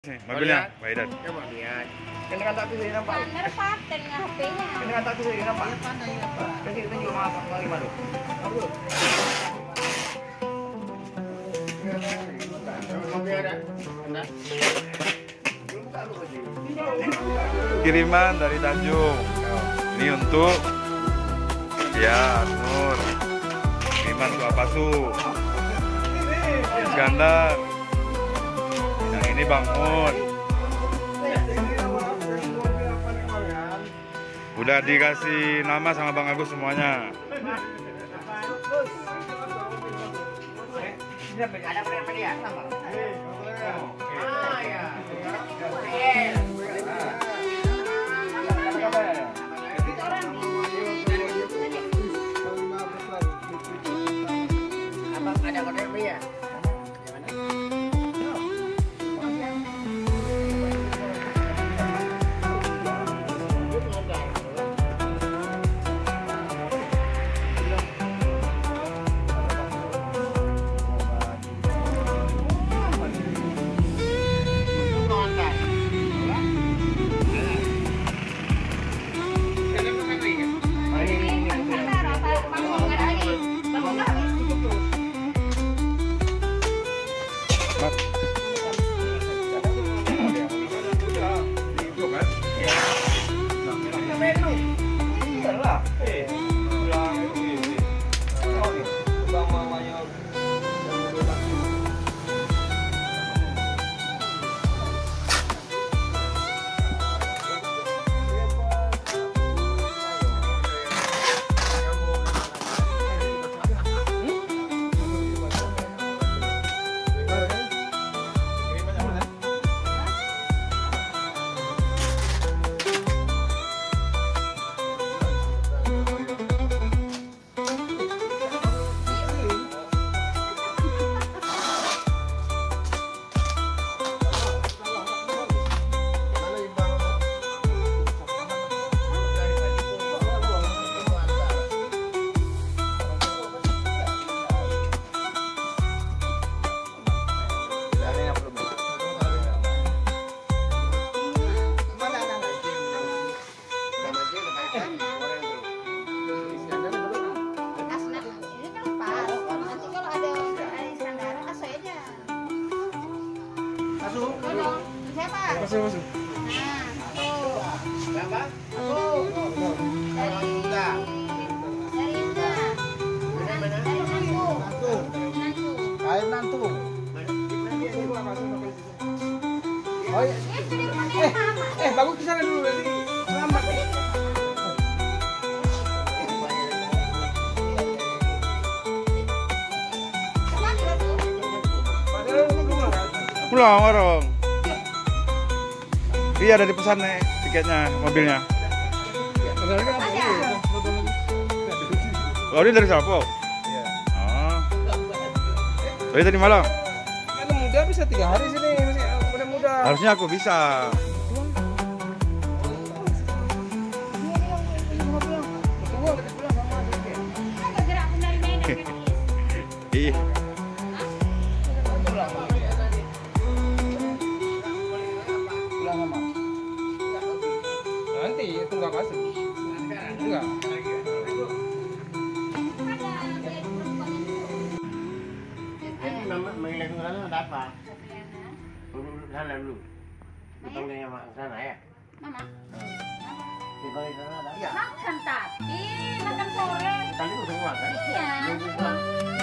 Mobilnya, Pak Idan. Coba lihat. Ini kan tak bisa nampak. Pamer paten HP-nya. Ini kan tak bisa nampak. Kasih tunjuk maaf lagi malu. Apa? Mobil ada. Enggak. Kiriman dari Tanjung. Ini untuk ya Nur. Kiriman untuk apa tuh? Iskandar. Yang ini Bang Mun. Udah dikasih nama sama Bang Agus semuanya. Ada berapa dia? Ah ya. Abang ada kode ya? Masuk. Berapa? Kain nantu. Oh iya. Bagus ke sana dulu nanti. Selamat. Pulang warung. Iya ada di pesan nih tiketnya mobilnya. Oh ini dari Salpo? Iya. Oh. Dari tadi malam? Kan muda bisa 3 hari sini masih muda-muda. Harusnya aku bisa. Iya. Nanti itu nggak masuk. Enggak. Ini mama mengilang sana ada apa? Sana dulu. Dipanggil sama sana ya? Mama. Dipanggil sana ada. Makan tadi, makan sore. Tadi udah keluar kan? Iya.